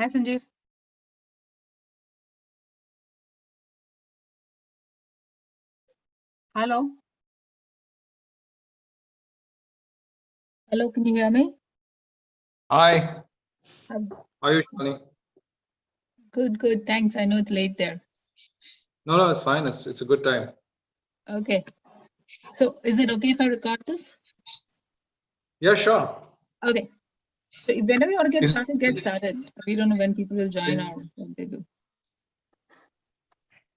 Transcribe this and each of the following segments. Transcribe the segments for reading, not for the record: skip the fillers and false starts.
Hi, Sanjiv. Hello. Hello, can you hear me? Hi. Um, How are you, Shani? Good, good. Thanks. I know it's late there. No, it's fine. It's a good time. Okay. So is it okay if I record this? Yeah, sure. Okay. So whenever you want to Is- get started. We don't know when people will join or what they do.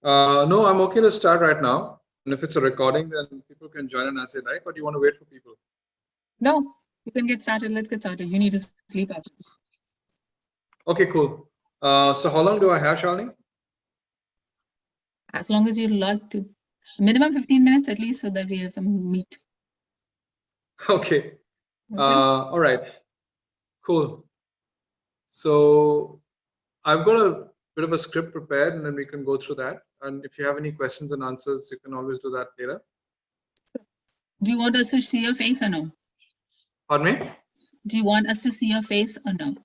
No, I'm okay to start right now. And if it's a recording, then people can join in as they like, or do you want to wait for people? No, you can get started. Let's get started. You need to sleep after. Okay, cool. So how long do I have, Shalini? As long as you like to. Minimum 15 minutes at least so that we have some meat. Okay. Okay. All right. Cool. So I've got a bit of a script prepared, and then we can go through that. And if you have any questions and answers, you can always do that later. Do you want us to see your face or no? Pardon me? Do you want us to see your face or no?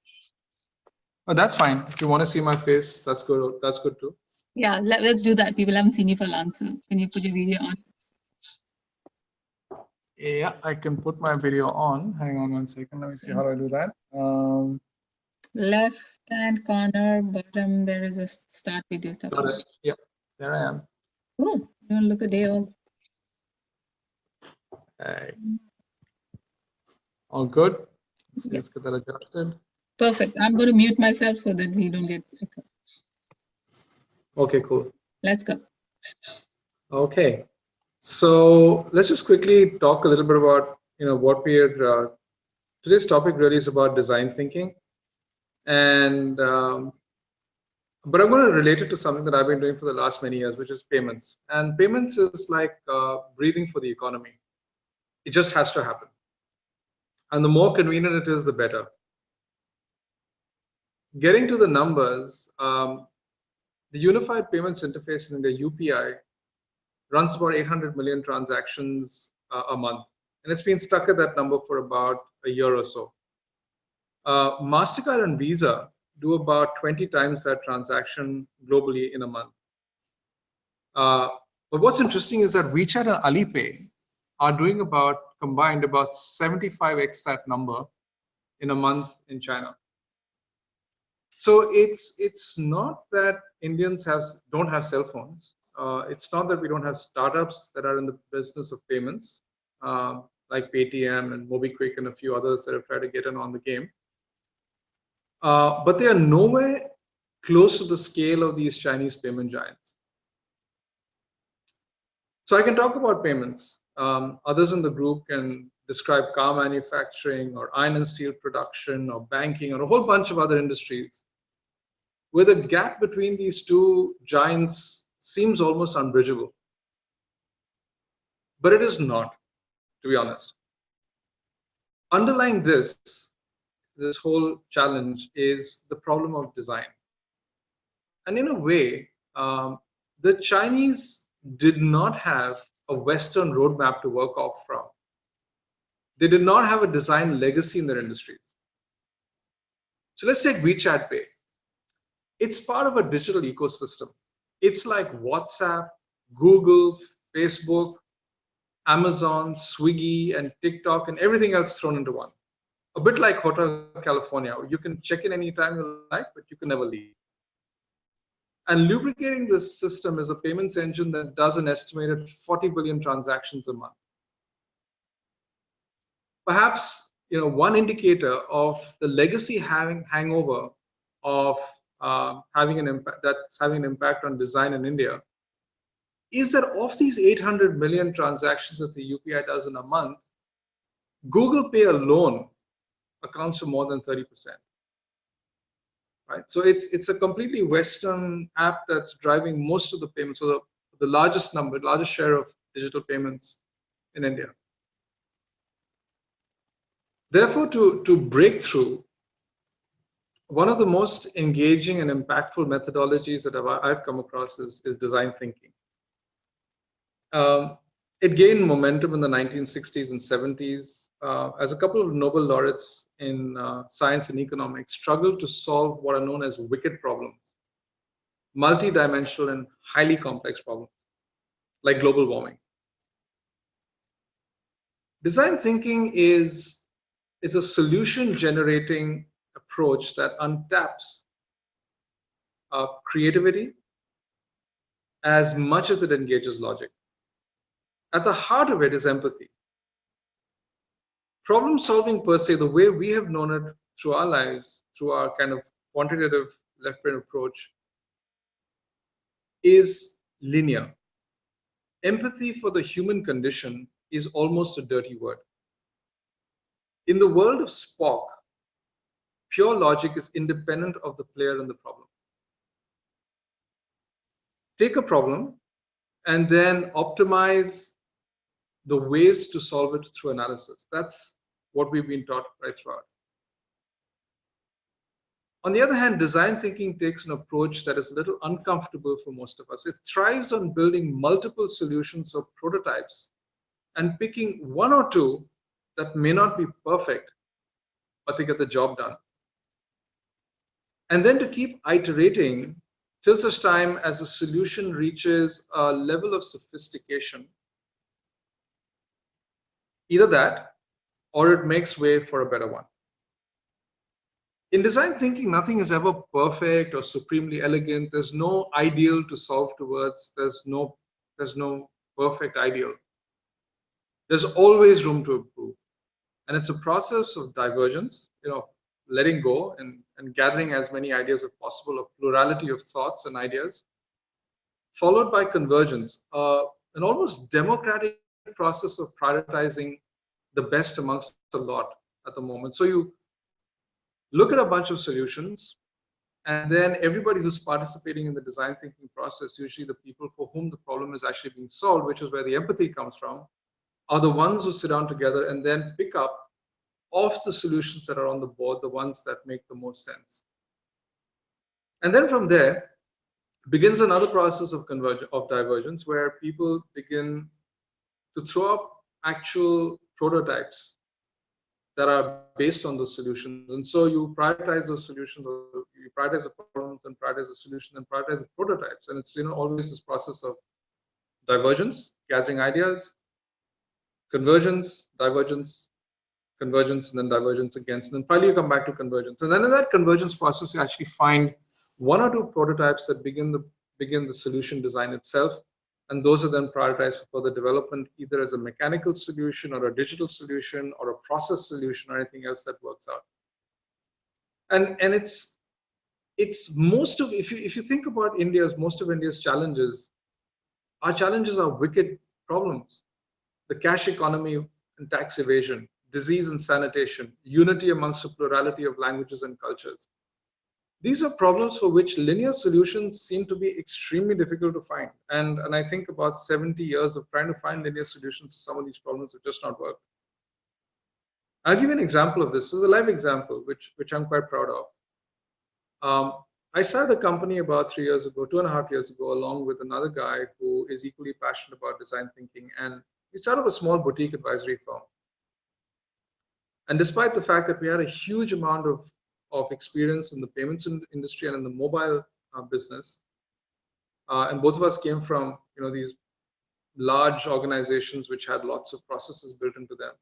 Oh, that's fine. If you want to see my face, that's good. That's good too. Yeah, let's do that. People haven't seen you for long, so can you put your video on? Yeah, I can put my video on. Hang on 1 second. Let me see how do I do that. Left hand corner bottom, there is a start video stuff. Got it. Yeah, there I am. Oh, you want to look a day old? Hey. All good. Let's Yes. get that adjusted. Perfect. I'm going to mute myself so that we don't get echo. Okay, cool. Let's go. Okay, so let's just quickly talk a little bit about what we're. Today's topic really is about design thinking, and but I'm going to relate it to something that I've been doing for the last many years, which is payments. And payments is like breathing for the economy. It just has to happen. And the more convenient it is, the better. Getting to the numbers, the Unified Payments Interface in India, UPI, runs about 800 million transactions a month. And it's been stuck at that number for about a year or so. MasterCard and Visa do about 20 times that transaction globally in a month. But what's interesting is that WeChat and Alipay are doing combined about 75x that number in a month in China. So it's not that Indians don't have cell phones. It's not that we don't have startups that are in the business of payments, like Paytm and MobiKwik and a few others that have tried to get in on the game. But they are nowhere close to the scale of these Chinese payment giants. So I can talk about payments. Others in the group can describe car manufacturing or iron and steel production or banking or a whole bunch of other industries where the gap between these two giants seems almost unbridgeable. But it is not, to be honest. Underlying this whole challenge is the problem of design. And in a way, the Chinese did not have a Western roadmap to work off from. They did not have a design legacy in their industries. So let's take WeChat Pay. It's part of a digital ecosystem. It's like WhatsApp, Google, Facebook, Amazon, Swiggy, and TikTok, and everything else thrown into one. A bit like Hotel California. You can check in anytime you like, but you can never leave. And lubricating this system is a payments engine that does an estimated 40 billion transactions a month. Perhaps one indicator of the legacy hangover of having an impact on design in India is that of these 800 million transactions that the UPI does in a month, Google Pay alone accounts for more than 30%. Right? So it's a completely Western app that's driving most of the payments, so the largest share of digital payments in India. Therefore, to break through, one of the most engaging and impactful methodologies that I've come across is design thinking. It gained momentum in the 1960s and 70s as a couple of Nobel laureates in science and economics struggled to solve what are known as wicked problems, multi-dimensional and highly complex problems like global warming. Design thinking is a solution generating approach that untaps creativity as much as it engages logic. At the heart of it is empathy. Problem solving per se, the way we have known it through our lives, through our kind of quantitative left brain approach, is linear. Empathy for the human condition is almost a dirty word. In the world of Spock, pure logic is independent of the player in the problem. Take a problem and then optimize the ways to solve it through analysis. That's what we've been taught right throughout. On the other hand, design thinking takes an approach that is a little uncomfortable for most of us. It thrives on building multiple solutions or prototypes and picking one or two that may not be perfect, but they get the job done. And then to keep iterating till such time as the solution reaches a level of sophistication. Either that, or it makes way for a better one. In design thinking, nothing is ever perfect or supremely elegant. There's no ideal to solve towards. There's no perfect ideal. There's always room to improve. And it's a process of divergence, letting go and gathering as many ideas as possible, a plurality of thoughts and ideas, followed by convergence, an almost democratic process of prioritizing the best amongst a lot at the moment. So you look at a bunch of solutions, and then everybody who's participating in the design thinking process, usually the people for whom the problem is actually being solved, which is where the empathy comes from, are the ones who sit down together and then pick up of the solutions that are on the board, the ones that make the most sense. And then from there begins another process of divergence, where people begin to throw up actual prototypes that are based on those solutions. And so you prioritize those solutions, or you prioritize the problems and prioritize the solution and prioritize the prototypes. And it's always this process of divergence, gathering ideas, convergence, divergence, convergence, and then divergence again. And then finally you come back to convergence. And then in that convergence process, you actually find one or two prototypes that begin the solution design itself. And those are then prioritized for further development, either as a mechanical solution or a digital solution or a process solution or anything else that works out. And it's most of, if you think about most of India's challenges, our challenges are wicked problems. The cash economy and tax evasion, disease and sanitation, unity amongst a plurality of languages and cultures. These are problems for which linear solutions seem to be extremely difficult to find. And I think about 70 years of trying to find linear solutions to some of these problems have just not worked. I'll give you an example of this. This is a live example, which I'm quite proud of. I started a company about 3 years ago, 2.5 years ago, along with another guy who is equally passionate about design thinking. And we started a small boutique advisory firm. And despite the fact that we had a huge amount of experience in the payments industry and in the mobile business, and both of us came from these large organizations which had lots of processes built into them,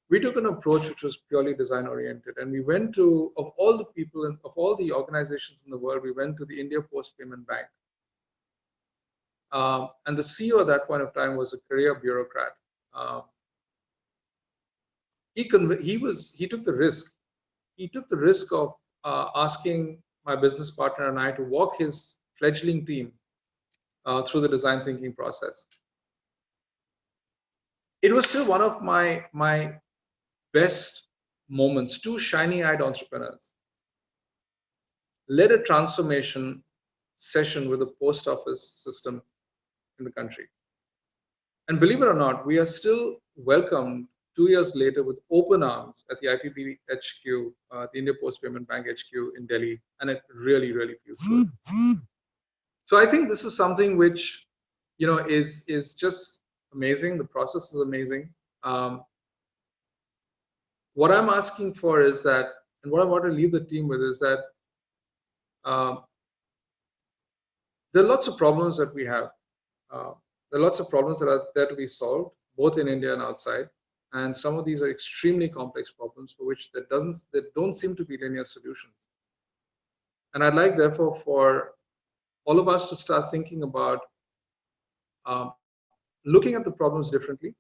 we took an approach which was purely design oriented. And we went to, of all the people and of all the organizations in the world, we went to the India Post Payment Bank. And the CEO at that point of time was a career bureaucrat. He took the risk. He took the risk of asking my business partner and I to walk his fledgling team through the design thinking process. It was still one of my best moments. Two shiny-eyed entrepreneurs led a transformation session with the post office system in the country. And believe it or not, we are still welcomed 2 years later with open arms at the IPB HQ, the India Post Payment Bank HQ in Delhi, and it really, really feels good. So I think this is something which, is just amazing. The process is amazing. What I'm asking for is that, and what I want to leave the team with is that there are lots of problems that we have. There are lots of problems that are there to be solved, both in India and outside. And some of these are extremely complex problems for which there don't seem to be linear solutions. And I'd like, therefore, for all of us to start thinking about looking at the problems differently,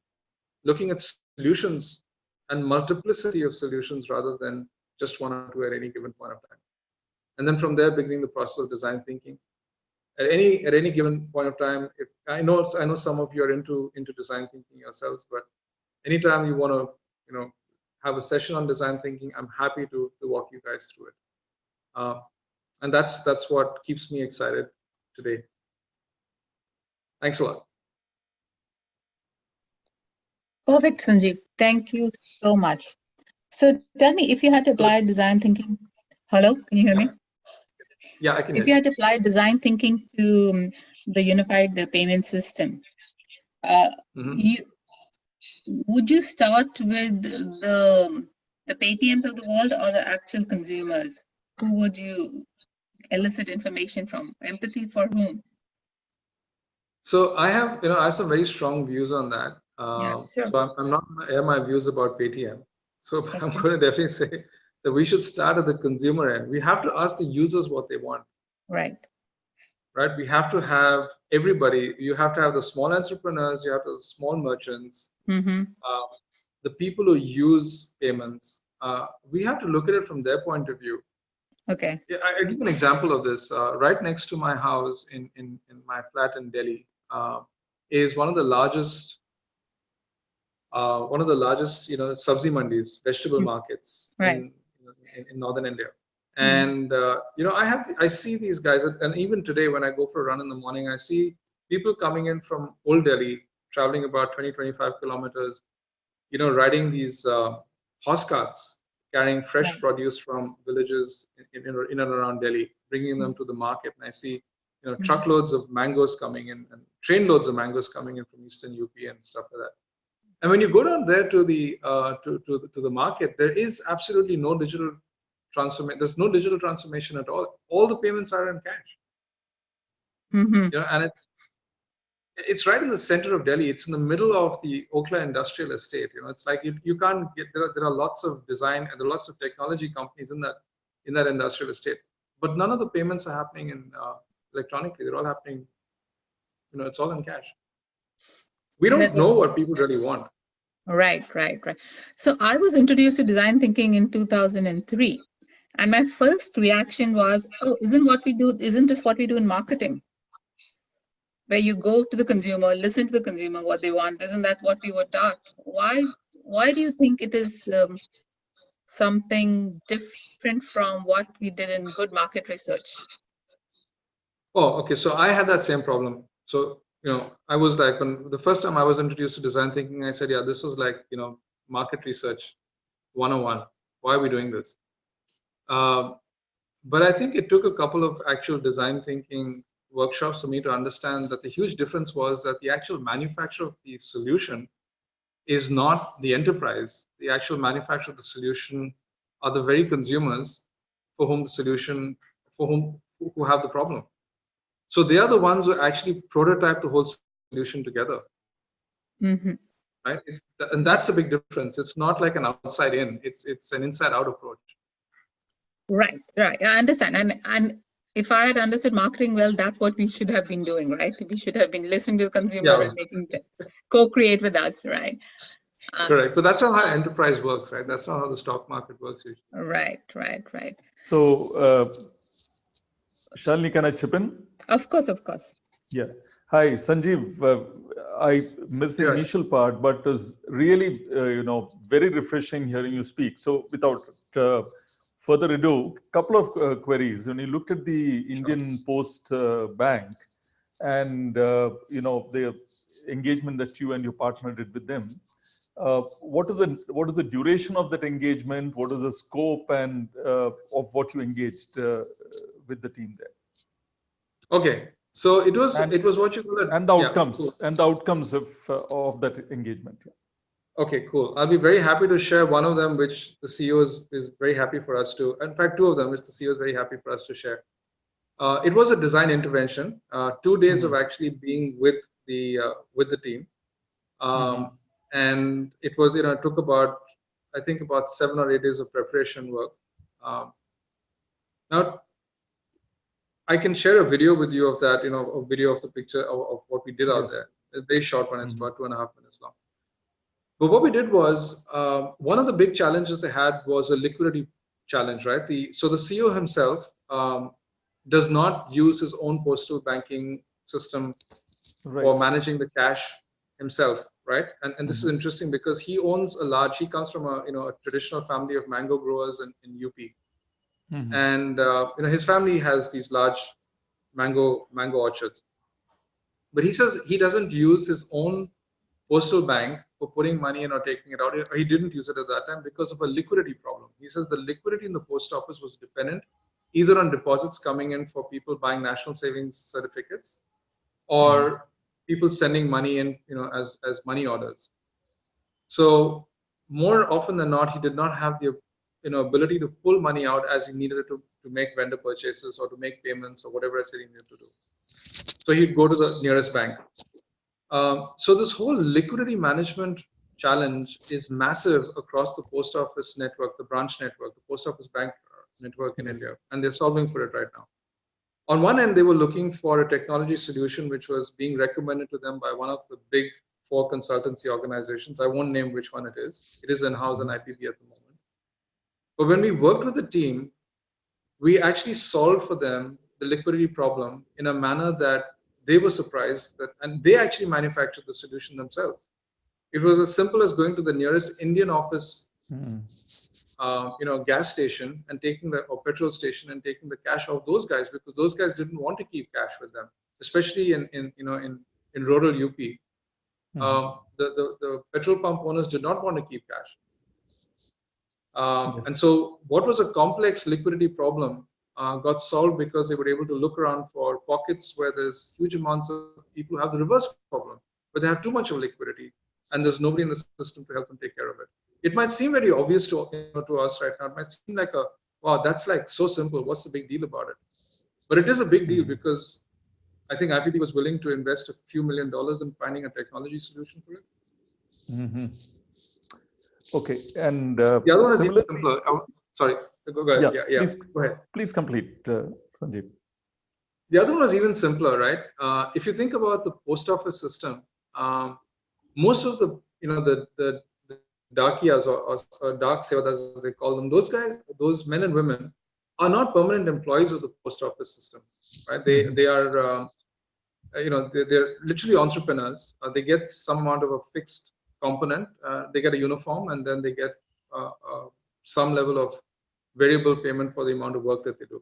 looking at solutions and multiplicity of solutions rather than just one or two at any given point of time. And then from there, beginning the process of design thinking. At any given point of time, if I know some of you are into design thinking yourselves, but anytime you want to have a session on design thinking, I'm happy to walk you guys through it. And that's what keeps me excited today. Thanks a lot. Perfect, Sanjiv. Thank you so much. So tell me, if you had to apply design thinking, hello, can you hear me? Yeah, I can. If you had to apply design thinking to the unified payment system, would you start with the Paytms of the world or the actual consumers? Who would you elicit information from? Empathy for whom? So I have some very strong views on that. Yeah, sure. So I'm not going to air my views about Paytm. So okay. I'm going to definitely say that we should start at the consumer end. We have to ask the users what they want. Right. Right. We have to have everybody. You have to have the small entrepreneurs. You have to have the small merchants. The people who use payments. We have to look at it from their point of view. Okay. Yeah, I'll give an example of this. Right next to my house in my flat in Delhi is one of the largest sabzi mandis, vegetable markets in northern India. And I see these guys, and even today when I go for a run in the morning, I see people coming in from Old Delhi, traveling about 20-25 kilometers, riding these horse carts, carrying fresh produce from villages in and around Delhi, bringing them to the market. And I see truckloads of mangoes coming in, and trainloads of mangoes coming in from eastern UP and stuff like that. And when you go down there to the to the market, there is absolutely no digital transformation. There's no digital transformation at all. All the payments are in cash. And it's right in the center of Delhi. It's in the middle of the Okhla industrial estate. It's like you can't get there are lots of design and there are lots of technology companies in that industrial estate, but none of the payments are happening in electronically. They're all happening. It's all in cash. We don't know what people really want. Right. So I was introduced to design thinking in 2003, and my first reaction was, "Oh, isn't this what we do in marketing? Where you go to the consumer, listen to the consumer, what they want. Isn't that what we were taught? Why do you think it is something different from what we did in good market research?" Oh, okay. So I had that same problem. So, I was like, when the first time I was introduced to design thinking, I said, yeah, this was like, market research 101. Why are we doing this? But I think it took a couple of actual design thinking workshops for me to understand that the huge difference was that the actual manufacturer of the solution is not the enterprise. The actual manufacturer of the solution are the very consumers for whom who have the problem. So they are the ones who actually prototype the whole solution together. Right? And that's the big difference. It's not like an outside in, it's an inside out approach. Right. I understand. And if I had understood marketing well, that's what we should have been doing, right? We should have been listening to the consumer and making them co-create with us, right? Correct. But that's not how enterprise works, right? That's not how the stock market works usually. Right. So, Shalini, can I chip in? Of course. Yeah. Hi, Sanjiv. I missed the initial part, but it was really, very refreshing hearing you speak. So, without further ado, couple of queries. When you looked at the Indian Post Bank and the engagement that you and your partner did with them, what is the duration of that engagement? What is the scope and of what you engaged with the team there? Okay, So it was what you call it. And the outcomes, cool. and the outcomes of that engagement. Yeah. Okay, cool. I'll be very happy to share one of them, which the CEO is very happy for us to. In fact, two of them, which the CEO is very happy for us to share. It was a design intervention. 2 days of actually being with the team, and it was it took about, I think, about 7 or 8 days of preparation work. Now, I can share a video with you of that. A video of the picture of what we did out there. It's a very short one. It's about 2.5 minutes long. But what we did was, one of the big challenges they had was a liquidity challenge, right? So the CEO himself does not use his own postal banking system for managing the cash himself, right? And this is interesting because he comes from a traditional family of mango growers in UP, and his family has these large mango orchards. But he says he doesn't use his own postal bank for putting money in or taking it out. He didn't use it at that time because of a liquidity problem. He says the liquidity in the post office was dependent either on deposits coming in for people buying national savings certificates, or people sending money in, as money orders. So more often than not, he did not have the ability to pull money out as he needed it to make vendor purchases or to make payments or whatever else he needed to do. So he'd go to the nearest bank. So this whole liquidity management challenge is massive across the post office network, the branch network, the post office bank network in India, and they're solving for it right now. On one end, they were looking for a technology solution which was being recommended to them by one of the big 4 consultancy organizations. I won't name which one it is. It is in-house in IPB at the moment. But when we worked with the team, we actually solved for them the liquidity problem in a manner that they were surprised that, and they actually manufactured the solution themselves. It was as simple as going to the nearest Indian office, gas station and or petrol station and taking the cash off those guys, because those guys didn't want to keep cash with them, especially in rural UP. The petrol pump owners did not want to keep cash. And so what was a complex liquidity problem got solved because they were able to look around for pockets where there's huge amounts of people who have the reverse problem, where they have too much of liquidity and there's nobody in the system to help them take care of it. It might seem very obvious to us right now. It might seem like wow, that's like so simple. What's the big deal about it? But it is a big deal because I think IPB was willing to invest a few $1 million in finding a technology solution for it. Okay, and the other one is even simpler. Sorry, go ahead. Yeah. Go ahead. Please complete, Sanjiv. The other one is even simpler, right? If you think about the post office system, most of the Dakiyas or Dak Sevadas, as they call them, those guys, those men and women, are not permanent employees of the post office system, right? They are, they're literally entrepreneurs. They get some amount of a fixed component. They get a uniform, and then they get some level of variable payment for the amount of work that they do.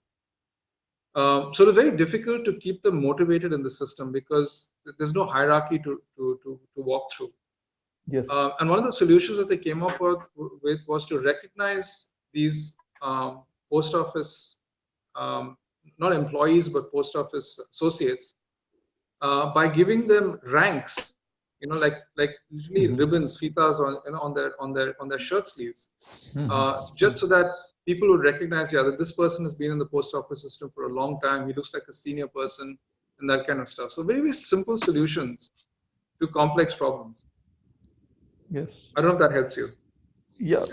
So it's very difficult to keep them motivated in the system because there's no hierarchy to walk through. Yes. And one of the solutions that they came up with was to recognize these post office, not employees, but post office associates, by giving them ranks, like usually ribbons, fitas on their shirt sleeves, just so that people would recognize, that this person has been in the post office system for a long time. He looks like a senior person, and that kind of stuff. So very, very simple solutions to complex problems. Yes. I don't know if that helps you. Yeah,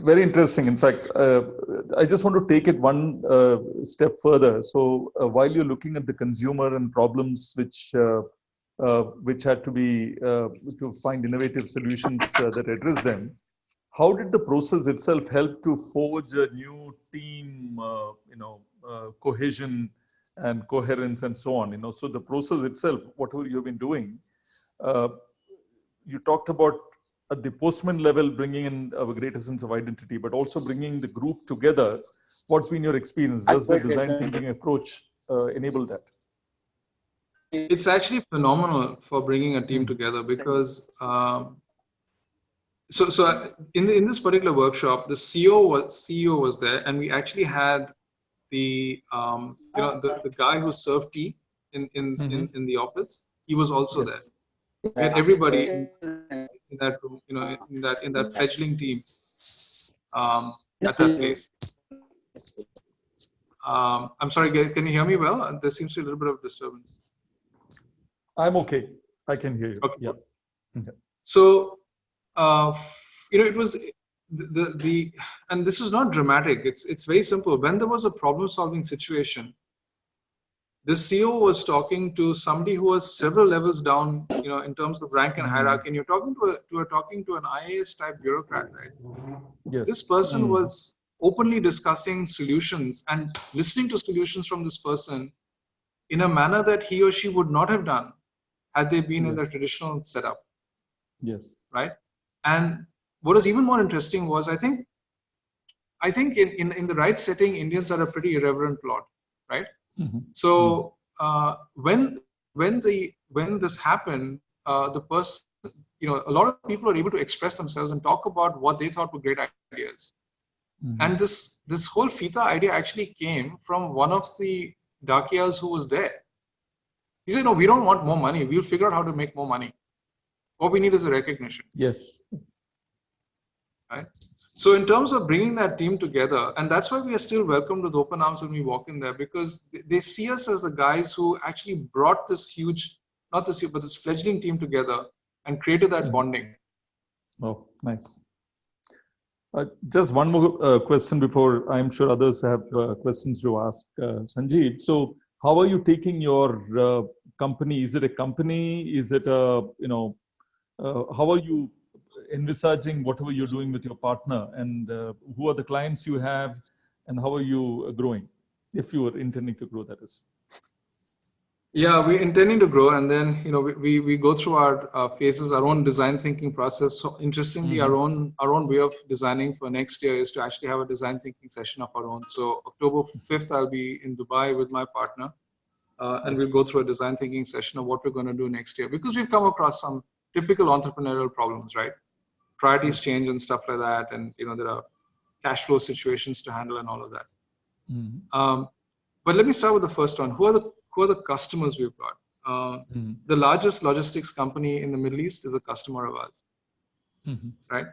very interesting. In fact, I just want to take it one step further. So while you're looking at the consumer and problems which had to be to find innovative solutions that address them, how did the process itself help to forge a new team, cohesion and coherence and so on? So the process itself, whatever you've been doing, you talked about at the postman level, bringing in a greater sense of identity, but also bringing the group together. What's been your experience? Does the design thinking approach enable that? It's actually phenomenal for bringing a team together because so in this particular workshop, the CEO was there, and we actually had the the guy who served tea in the office. He was also there. Yes. We had everybody in that room, in that fledgling team at that place. I'm sorry, can you hear me well? There seems to be a little bit of disturbance. I'm okay. I can hear you. Okay. Yeah. Okay. So, it was the and this is not dramatic. It's very simple. When there was a problem-solving situation, the CEO was talking to somebody who was several levels down, in terms of rank and hierarchy. And you're talking to an IAS type bureaucrat, right? Yes. This person was openly discussing solutions and listening to solutions from this person in a manner that he or she would not have done had they been in the traditional setup. Yes. Right. And what was even more interesting was I think in the right setting, Indians are a pretty irreverent lot, right? So when this happened, the person, a lot of people are able to express themselves and talk about what they thought were great ideas. And this whole Fita idea actually came from one of the Dakiyas who was there. He said, "No, we don't want more money. We'll figure out how to make more money. What we need is a recognition." Yes. Right. So in terms of bringing that team together, and that's why we are still welcomed with open arms when we walk in there, because they see us as the guys who actually brought this huge, not this huge, but this fledgling team together and created that bonding. Oh, nice. Just one more question before I'm sure others have questions to ask. Sanjiv, so how are you taking your company? Is it a company? Is it a, how are you envisaging whatever you're doing with your partner, and who are the clients you have, and how are you growing, if you are intending to grow, that is? Yeah, we're intending to grow, and then we go through our phases, our own design thinking process. So interestingly, our own way of designing for next year is to actually have a design thinking session of our own. So October 5th, I'll be in Dubai with my partner, and we'll go through a design thinking session of what we're going to do next year, because we've come across some typical entrepreneurial problems, right? Priorities change and stuff like that, and there are cash flow situations to handle and all of that. But let me start with the first one. Who are the customers we've got? The largest logistics company in the Middle East is a customer of ours, right?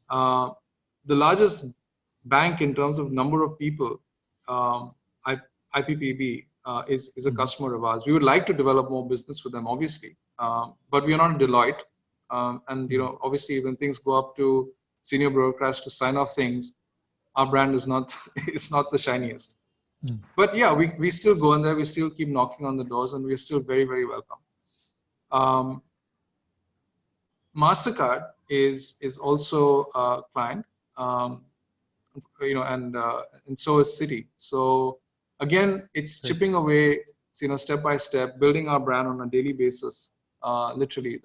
The largest bank in terms of number of people, IPPB, is a customer of ours. We would like to develop more business with them, obviously, but we are not Deloitte. And obviously, when things go up to senior bureaucrats to sign off things, our brand is not the shiniest. But yeah, we still go in there. We still keep knocking on the doors, and we're still very, very welcome. MasterCard is also a client, and so is Citi. So again, it's chipping away, step by step, building our brand on a daily basis. Literally,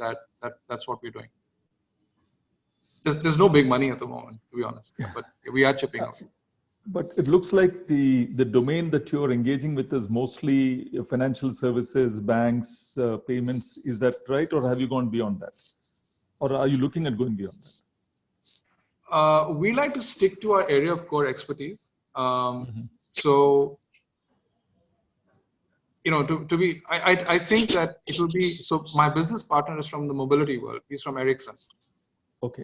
that's what we're doing. There's no big money at the moment, to be honest, but we are chipping away. But it looks like the domain that you're engaging with is mostly financial services, banks, payments. Is that right? Or have you gone beyond that? Or are you looking at going beyond that? We like to stick to our area of core expertise. So, I think that it will be, so my business partner is from the mobility world. He's from Ericsson. Okay.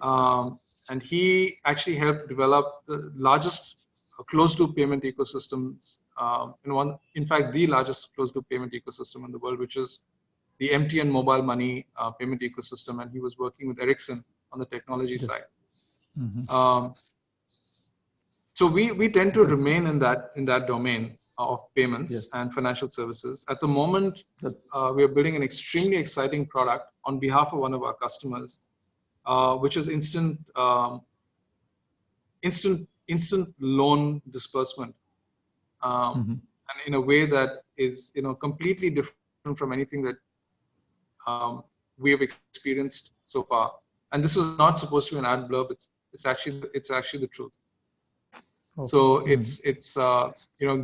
And he actually helped develop the largest closed-loop payment ecosystems. In fact, the largest closed-loop payment ecosystem in the world, which is the MTN mobile money payment ecosystem. And he was working with Ericsson on the technology side. So we tend to remain in that domain of payments and financial services. At the moment, we are building an extremely exciting product on behalf of one of our customers, which is instant loan disbursement, and in a way that is completely different from anything that we have experienced so far. And this is not supposed to be an ad blurb. It's actually the truth. Okay. So it's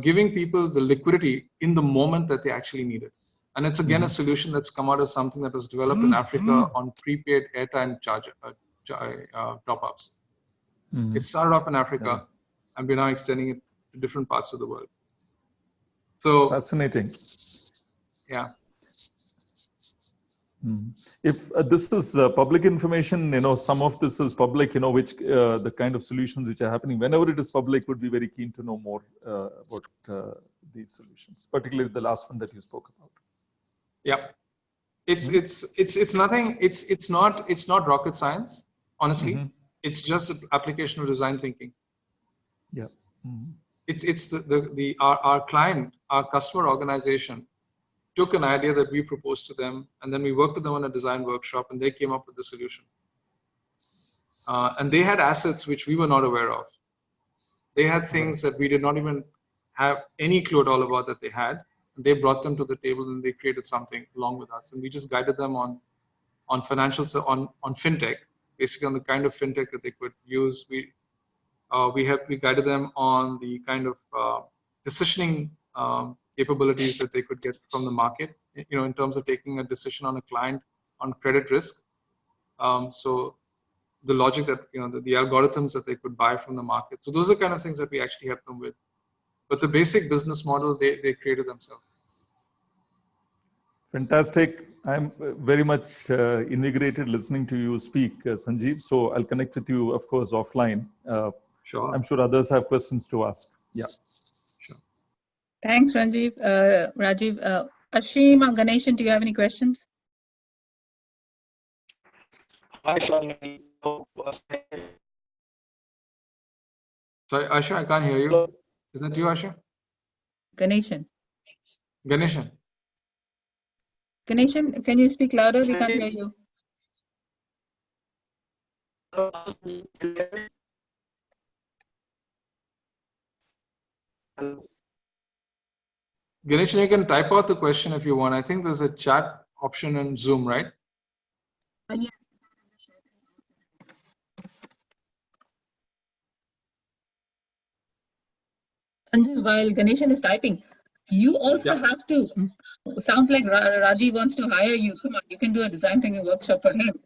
giving people the liquidity in the moment that they actually need it. And it's again a solution that's come out of something that was developed in Africa on prepaid airtime top-ups. It started off in Africa, and we're now extending it to different parts of the world. So fascinating. Yeah. If this is public information, some of this is public, which the kind of solutions which are happening, whenever it is public, would be very keen to know more about these solutions, particularly the last one that you spoke about. Yeah. It's nothing. It's not rocket science. Honestly, it's just application of design thinking. Yeah. It's our client, our customer organization took an idea that we proposed to them, and then we worked with them on a design workshop, and they came up with the solution. And they had assets which we were not aware of. They had things that we did not even have any clue at all about that they had. They brought them to the table and they created something along with us, and we just guided them on financials, on fintech, basically on the kind of fintech that they could use. We guided them on the kind of decisioning capabilities that they could get from the market, in terms of taking a decision on a client on credit risk. So the logic that, the algorithms that they could buy from the market. So those are the kind of things that we actually help them with. But the basic business model, they created themselves. Fantastic. I'm very much invigorated listening to you speak, Sanjiv. So I'll connect with you, of course, offline. Sure. I'm sure others have questions to ask. Yeah. Sure. Thanks, Rajiv. Ashim or Ganeshan, do you have any questions? Hi, Shalini. Sorry, Asha, I can't hear you. Is that you, Asha? Ganeshan. Ganeshan. Ganeshan, can you speak louder? We can't hear you. Ganeshan, you can type out the question if you want. I think there's a chat option in Zoom, right? Yeah. Sanjiv, while Ganeshan is typing, you also have to, sounds like Rajiv wants to hire you. Come on, you can do a design thinking workshop for him.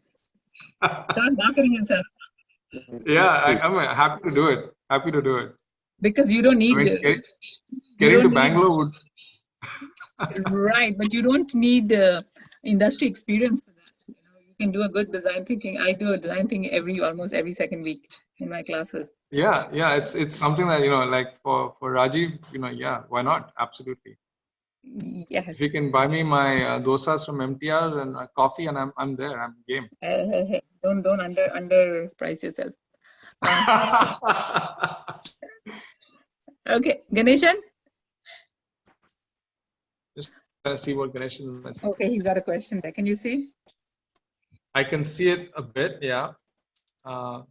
Start marketing yourself. Yeah, I'm happy to do it. Happy to do it. Because you don't need getting to Bangalore would. Right, but you don't need industry experience for that. You can do a good design thinking. I do a design thinking almost every second week in my classes. Yeah, it's something that, like for Rajiv, yeah, why not? Absolutely. Yes. If you can buy me my dosas from MTR and coffee, and I'm there. I'm game. Hey, don't underprice yourself. Okay, Ganeshan. Just see what Ganeshan says. Okay, he's got a question there. Can you see? I can see it a bit. Yeah. I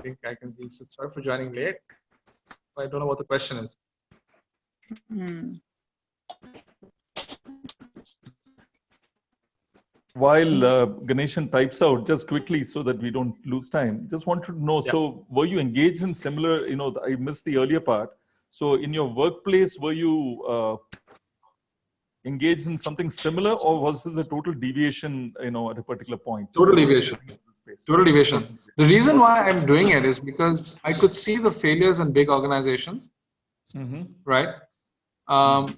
think I can see. Sorry for joining late. I don't know what the question is. While Ganeshan types out, just quickly so that we don't lose time, just wanted to know, so were you engaged in similar, I missed the earlier part. So in your workplace, were you engaged in something similar, or was this a total deviation, at a particular point? Total deviation. Total deviation. The reason why I'm doing it is because I could see the failures in big organizations, right? And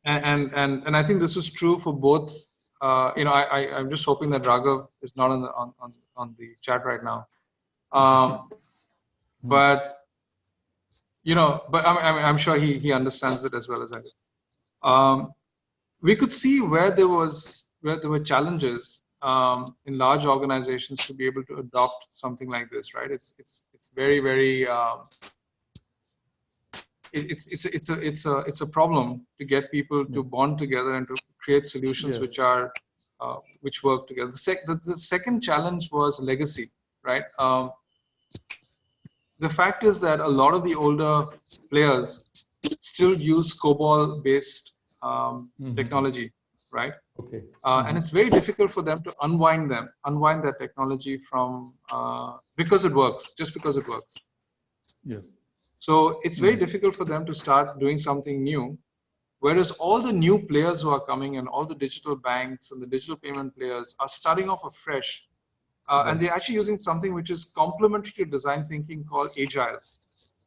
I think this is true for both. I'm just hoping that Raghav is not on the chat right now. But I'm sure he understands it as well as I do. We could see where there were challenges in large organizations to be able to adopt something like this, right? It's very, very it's a problem to get people to bond together and to create solutions which work together. The second challenge was legacy, right? The fact is that a lot of the older players still use COBOL-based technology, right? Okay. And it's very difficult for them to unwind that technology from because it works, just because it works. Yes. So it's very difficult for them to start doing something new. Whereas all the new players who are coming in, all the digital banks and the digital payment players are starting off afresh. And they're actually using something which is complementary to design thinking called agile,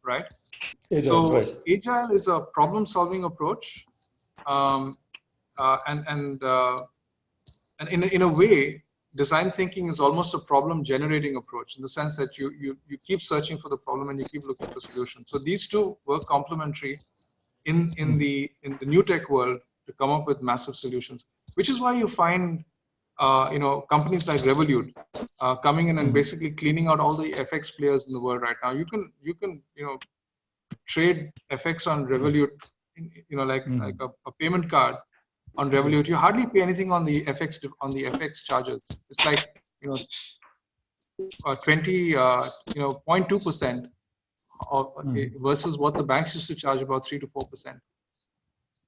right? Agile, So right. agile is a problem-solving approach, and in a way, design thinking is almost a problem-generating approach, in the sense that you keep searching for the problem and you keep looking for solutions. So these two work complementary in the new tech world to come up with massive solutions, which is why you find companies like Revolut coming in and basically cleaning out all the FX players in the world right now. You can trade FX on Revolut, like a payment card on Revolut. You hardly pay anything on the FX charges. It's like 0.2% versus what the banks used to charge, about 3 to 4%.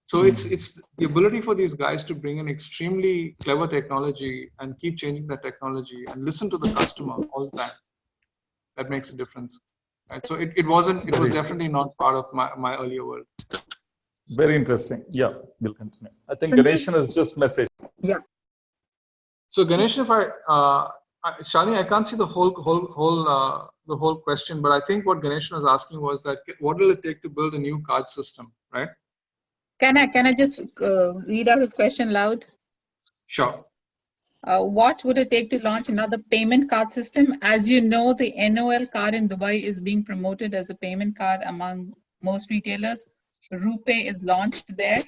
So it's the ability for these guys to bring in extremely clever technology and keep changing that technology and listen to the customer all the time that makes a difference. Right? So it was definitely not part of my earlier world. Very interesting. Yeah, we'll continue. I think Sanjiv? Ganeshan has just messaged. Yeah. So Ganesh, if Shalini, I can't see the whole question, but I think what Ganesh was asking was that what will it take to build a new card system, right? Can I just read out his question loud? Sure. What would it take to launch another payment card system? As you know, the NOL card in Dubai is being promoted as a payment card among most retailers. RuPay is launched there.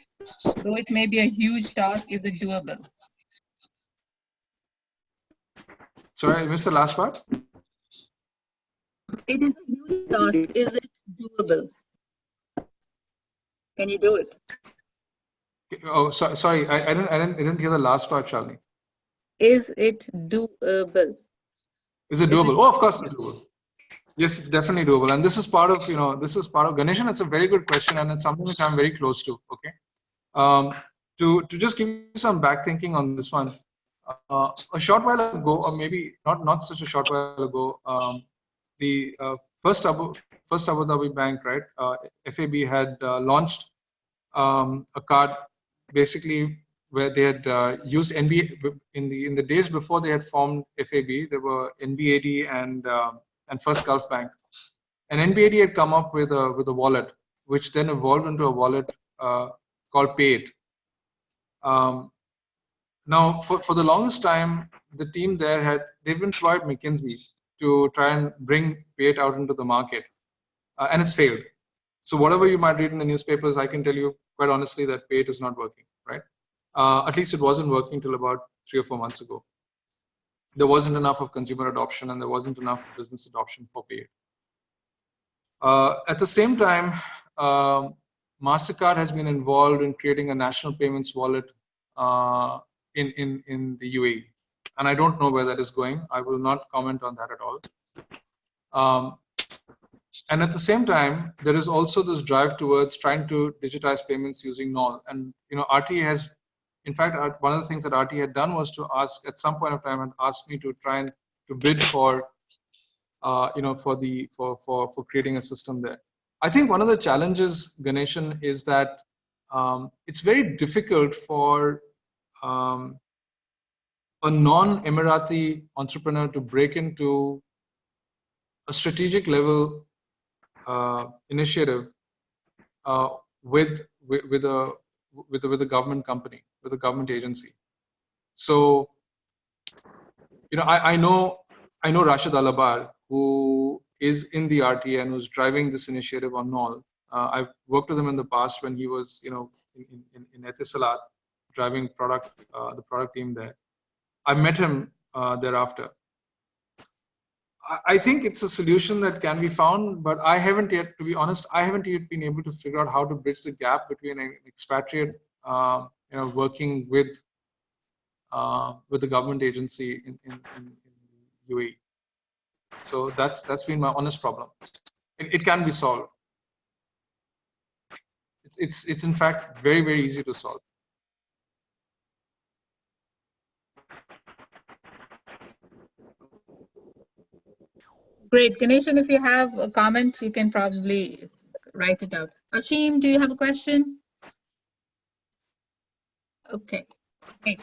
Though it may be a huge task, is it doable? Sorry, I missed the last part. It is a huge task. Is it doable? Can you do it? Oh, sorry, I didn't hear the last part, Shalini. Is it doable? Is it doable? Oh, of course it's doable. Yes, it's definitely doable. And this is part of Ganeshan. It's a very good question, and it's something which I'm very close to. Okay. To just give you some back thinking on this one, a short while ago, or maybe not such a short while ago, the first Abu Dhabi bank, right, FAB had launched a card, basically where they had used NBA in the days before they had formed FAB. There were NBAD and First Gulf Bank, and NBAD had come up with a wallet, which then evolved into a wallet called Payit. Now, for the longest time, the team there they've employed McKinsey to try and bring Payit out into the market, and it's failed. So whatever you might read in the newspapers, I can tell you quite honestly that Payit is not working, right? At least it wasn't working till about 3 or 4 months ago. There wasn't enough of consumer adoption, and there wasn't enough business adoption for Payit. At the same time, MasterCard has been involved in creating a national payments wallet in the UAE, and I don't know where that is going. I will not comment on that at all. And at the same time, there is also this drive towards trying to digitize payments using NOL. And RT has, in fact, one of the things that RT had done was to ask, at some point of time, and asked me to try and to bid for for creating a system there. I think one of the challenges, Ganeshan, is that it's very difficult for a non-Emirati entrepreneur to break into a strategic level initiative with a government company, with a government agency. So, I know Rashid Alabar, who is in the RTA and who's driving this initiative on NOL. I've worked with him in the past when he was, in Etisalat, driving the product team there. I met him thereafter. I think it's a solution that can be found, but I haven't yet, to be honest, I haven't yet been able to figure out how to bridge the gap between an expatriate, working with the government agency in UAE. So that's been my honest problem. It can be solved. It's in fact very, very easy to solve. Great. Ganeshan, if you have a comment, you can probably write it out. Ashim, do you have a question? Okay, great.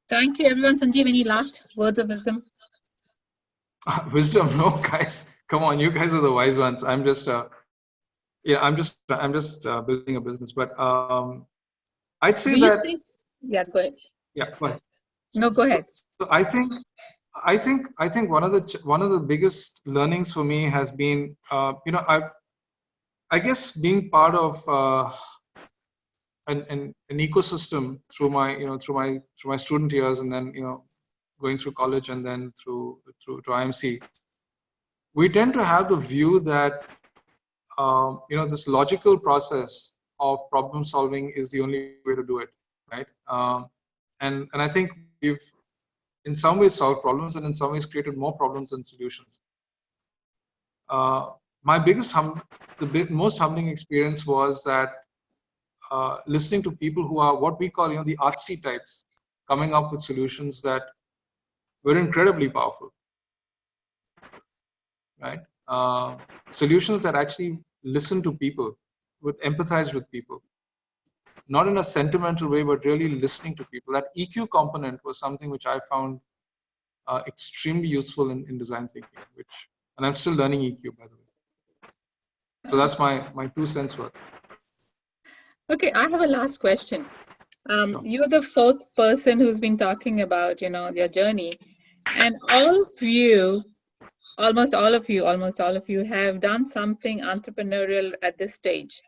Thank you, everyone. Sanjiv, any last words of wisdom? Wisdom, no, guys. Come on, you guys are the wise ones. I'm just, building a business. But I'd say Do you that, think? Yeah, go ahead. yeah, go ahead. No, go ahead. So I think one of the biggest learnings for me has been, I guess being part of an ecosystem through my student years, and then going through college, and then through to IMC. We tend to have the view that this logical process of problem solving is the only way to do it, right? And I think we've in some ways solved problems, and in some ways created more problems than solutions. My most humbling experience was that listening to people who are what we call the artsy types, coming up with solutions that were incredibly powerful, right? Solutions that actually listen to people, would empathize with people, not in a sentimental way, but really listening to people. That EQ component was something which I found extremely useful in design thinking, and I'm still learning EQ, by the way. So that's my 2 cents worth. Okay, I have a last question. Sure. You're the fourth person who's been talking about, your journey, and almost all of you have done something entrepreneurial at this stage.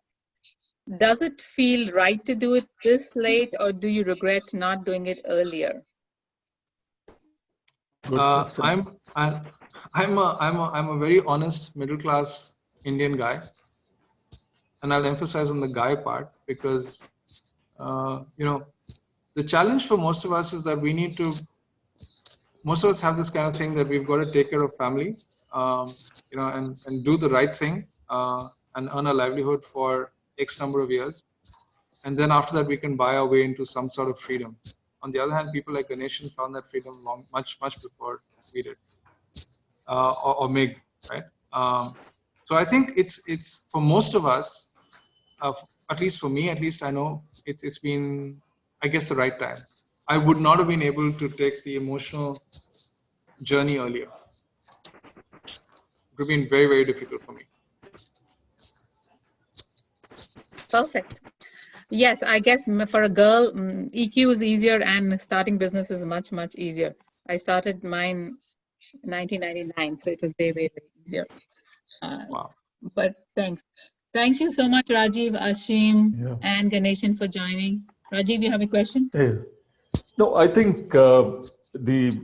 Does it feel right to do it this late, or do you regret not doing it earlier? Good question. I'm a very honest middle class Indian guy, and I'll emphasize on the guy part because the challenge for most of us is that most of us have this kind of thing that we've got to take care of family, and do the right thing, and earn a livelihood for X number of years. And then after that, we can buy our way into some sort of freedom. On the other hand, people like Ganeshan found that freedom much before we did, or Meg, right? So I think it's for most of us, at least for me, at least I know it's been, I guess, the right time. I would not have been able to take the emotional journey earlier. It would have been very, very difficult for me. Perfect. Yes, I guess for a girl, EQ is easier, and starting business is much easier. I started mine in 1999, so it was way, way easier. Wow. But thank you so much, Rajiv, Ashim, and Ganeshan for joining. Rajiv, you have a question? Yeah. No, I think the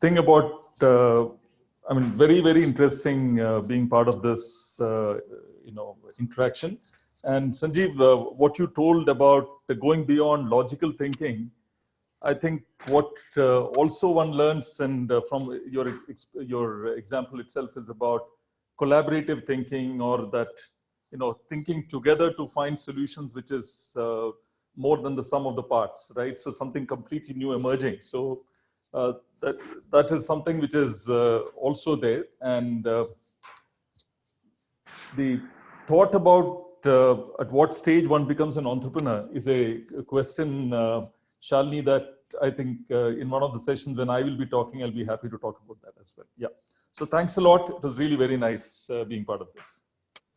thing about, very, very interesting being part of this, interaction. And Sanjiv, what you told about going beyond logical thinking, I think what also one learns, and from your example itself, is about collaborative thinking, or that thinking together to find solutions, which is more than the sum of the parts, right? So something completely new emerging. So that is something which is also there. And the thought about at what stage one becomes an entrepreneur is a question, Shalini, that I think in one of the sessions when I will be talking, I'll be happy to talk about that as well. Yeah. So thanks a lot. It was really very nice being part of this.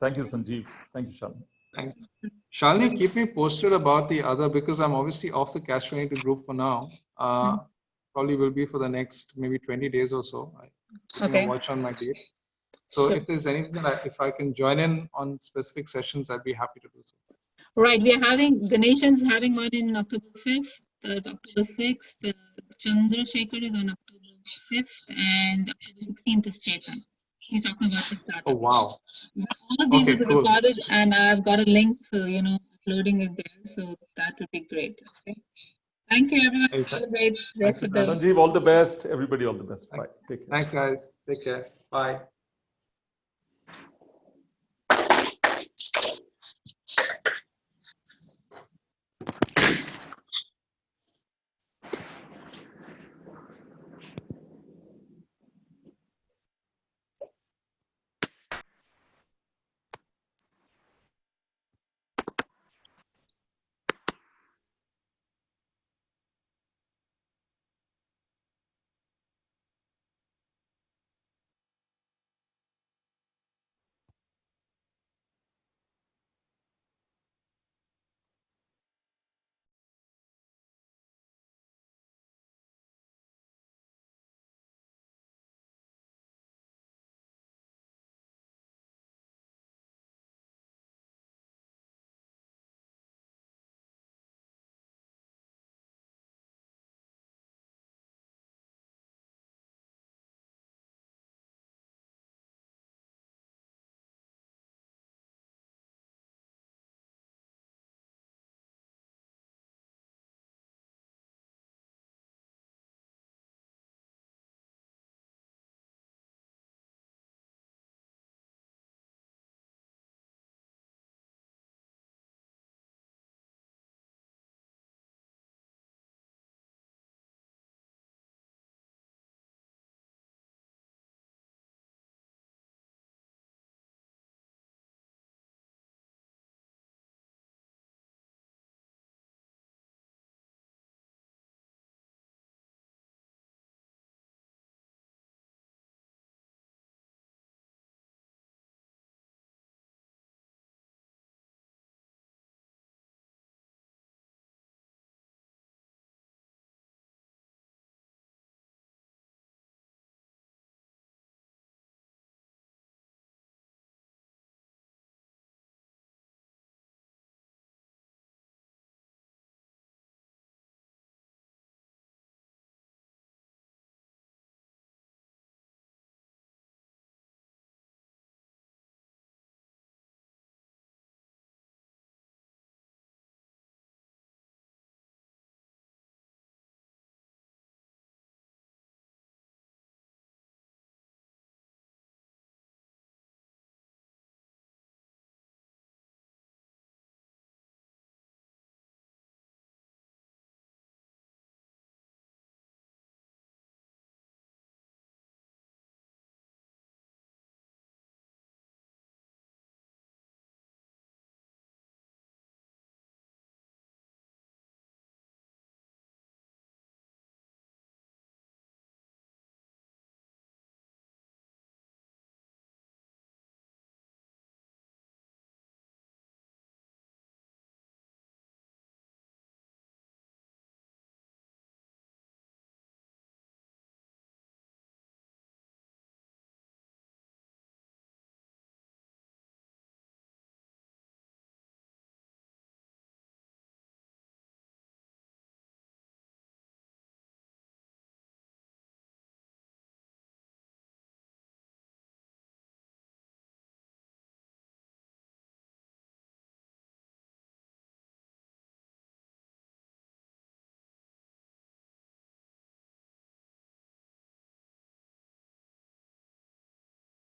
Thank you, Sanjiv. Thank you, Shalini. Thanks. Shalini, keep me posted about the other, because I'm obviously off the Cash 22 group for now. Probably will be for the next maybe 20 days or so. I watch on my date. So if there's anything that if I can join in on specific sessions, I'd be happy to do so. Right, we are having Ganeshan's having one in October 5th, October 6th. Chandrasekhar is on October 5th, and October 16th is Chetan. He's talking about the startup. Oh wow! All of these will be recorded, and I've got a link, uploading it there. So that would be great. Okay. Thank you, everyone. Have a great rest of the day. Sanjiv, all the best. Everybody, all the best. Bye. Take care. Thanks, guys. Take care. Bye.